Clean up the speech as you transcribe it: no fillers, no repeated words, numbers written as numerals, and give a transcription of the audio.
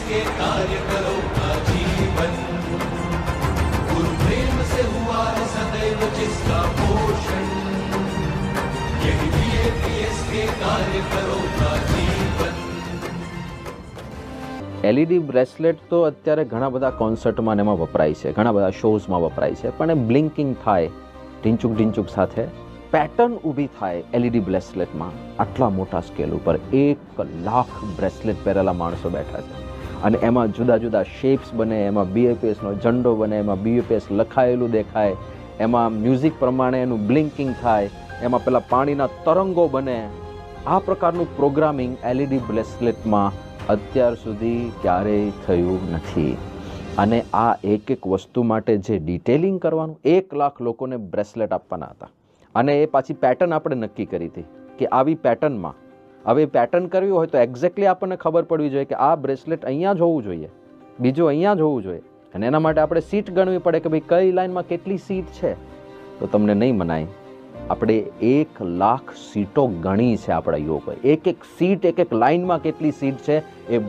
के कार्य करो आजीवन, गुरु प्रेम से हुआ है सदैव जिसका पोषण, यही बीएपीएस के कार्य करो आजीवन। એલઈડી બ્રેસલેટ તો અત્યારે ઘણા બધા કોન્સર્ટમાં ને એમાં વપરાય છે, ઘણા બધા શોઝમાં વપરાય છે, પણ એ બ્લિંકિંગ થાય ઢીંચુક સાથે પેટર્ન ઊભી થાય એલઈડી બ્રેસલેટમાં. આટલા મોટા સ્કેલ ઉપર 1 લાખ બ્રેસલેટ પહેરેલા માણસો બેઠા છે અને એમાં જુદા જુદા શેપ્સ બને, એમાં બીએપીએસનો ઝંડો બને, એમાં બીએપીએસ લખાયેલું દેખાય, એમાં મ્યુઝિક પ્રમાણે એનું બ્લિંકિંગ થાય, એમાં પેલા પાણીના તરંગો બને. આ પ્રકારનું પ્રોગ્રામિંગ એલઈડી બ્રેસલેટમાં અત્યાર સુધી ક્યારેય થયું નથી. અને આ એક વસ્તુ માટે જે ડિટેલિંગ કરવાનું, 1 લાખ લોકોને બ્રેસલેટ આપવાના હતા અને એ પાછી પેટર્ન આપણે નક્કી કરી હતી કે આવી પેટર્નમાં હવે પેટર્ન કરવી હોય તો એક્ઝેક્ટલી આપણને ખબર પડવી જોઈએ કે આ બ્રેસલેટ અહીંયા જ હોવું જોઈએ, બીજું અહીંયા જ હોવું જોઈએ. અને એના માટે આપણે સીટ ગણવી પડે કે ભાઈ કઈ લાઇનમાં કેટલી સીટ છે. તો તમને નહીં મનાય, આપણે 1 લાખ સીટો ગણી છે આપણા યુવકોએ. એક સીટ, એક લાઇનમાં કેટલી સીટ છે એ